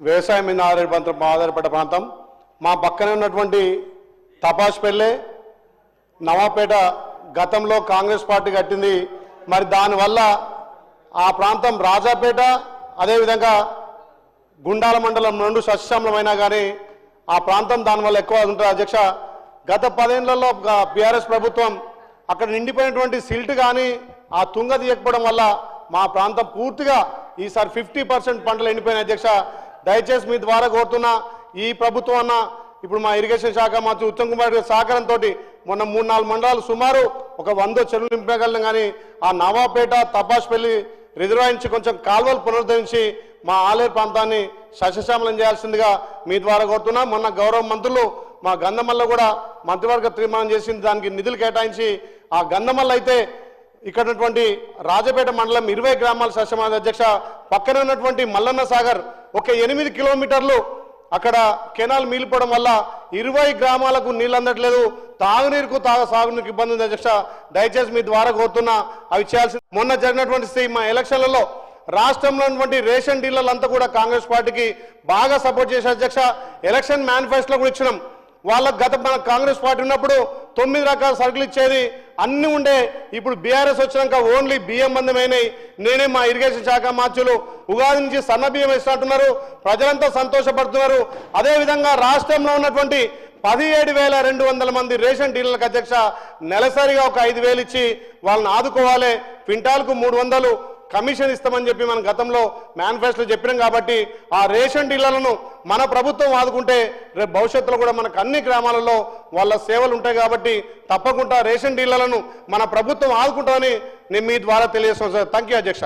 వ్యవసాయం మీద ఆధారపడ్డ ప్రాంతం. మా పక్కనే ఉన్నటువంటి తపాష్పల్లె నవాపేట గతంలో కాంగ్రెస్ పార్టీ కట్టింది. మరి దానివల్ల ఆ ప్రాంతం రాజాపేట అదేవిధంగా గుండాల మండలం రెండు సస్యశ్యామలమైనా కానీ ఆ ప్రాంతం దానివల్ల ఎక్కువ ఉంటుంది. అధ్యక్ష, గత 10 ఏళ్లలో బీఆర్ఎస్ ప్రభుత్వం అక్కడ నిండిపోయినటువంటి సిల్ట్ కానీ ఆ తుంగ తీయకపోవడం వల్ల మా ప్రాంతం పూర్తిగా ఈసారి 50% పంటలు ఎండిపోయినాయి. అధ్యక్ష, దయచేసి మీ ద్వారా కోరుతున్నా, ఈ ప్రభుత్వం అన్న ఇప్పుడు మా ఇరిగేషన్ శాఖ మంత్రి ఉత్తమ్ కుమార్ గారి సహకారంతో మొన్న 3-4 మండలాలు సుమారు ఒక 100 చెరువులు నింపగలం. కానీ ఆ నవాపేట తపాష్పల్లి రిజర్వాయర్ నుంచి కొంచెం కాలువలు పునరుద్ధరించి మా ఆలేరు ప్రాంతాన్ని సస్యశ్యామలం చేయాల్సిందిగా మీ ద్వారా కోరుతున్నా. మొన్న గౌరవ మంత్రులు మా గంధమల్ల కూడా మంత్రివర్గ తీర్మానం చేసింది, దానికి నిధులు కేటాయించి ఆ గంధమల్ల అయితే ఇక్కడ ఉన్నటువంటి రాజపేట మండలం 20 గ్రామాలు సస్యశ్యామలం. అధ్యక్ష, పక్కన ఉన్నటువంటి మల్లన్న సాగర్ ఒక 8 కిలోమీటర్లు అక్కడ కెనాల్ మీలిపోవడం వల్ల 20 గ్రామాలకు నీళ్ళు అందట్లేదు. తాగునీరుకు సాగునీరుకు ఇబ్బంది ఉంది. అధ్యక్ష, దయచేసి మీ ద్వారా కోరుతున్నా అవి చేయాల్సి. మొన్న జరిగినటువంటి మా ఎలక్షన్లలో రాష్ట్రంలో ఉన్నటువంటి రేషన్ డీలర్లంతా కూడా కాంగ్రెస్ పార్టీకి బాగా సపోర్ట్ చేశారు. అధ్యక్ష, ఎలక్షన్ మేనిఫెస్టోలో కూడా ఇచ్చినాం. వాళ్ళకు మన కాంగ్రెస్ పార్టీ ఉన్నప్పుడు 9 రకాల సరుకులు ఇచ్చేది అన్ని ఉండే. ఇప్పుడు బీఆర్ఎస్ వచ్చినాక ఓన్లీ బియ్యం బంధమైనాయి. నేనే మా ఇరిగేషన్ శాఖ మార్చులు ఉగాది నుంచి సన్న బియ్యం ఇస్తున్నారు, ప్రజలంతా సంతోషపడుతున్నారు. అదేవిధంగా రాష్ట్రంలో ఉన్నటువంటి 17,200 మంది రేషన్ డీలర్లకు అధ్యక్ష నెలసరిగా ఒక 5,000 ఇచ్చి వాళ్ళని ఆదుకోవాలి. క్వింటాల్కు 300 కమిషన్ ఇస్తామని చెప్పి మనం గతంలో మేనిఫెస్టోలో చెప్పినాం. కాబట్టి ఆ రేషన్ డీలర్లను మన ప్రభుత్వం ఆదుకుంటే రేపు భవిష్యత్తులో కూడా మనకు అన్ని గ్రామాలలో వాళ్ళ సేవలు ఉంటాయి. కాబట్టి తప్పకుండా రేషన్ డీలర్లను మన ప్రభుత్వం ఆదుకుంటామని నేను మీ ద్వారా తెలియజేస్తున్నాను సార్. థ్యాంక్ యూ అధ్యక్ష.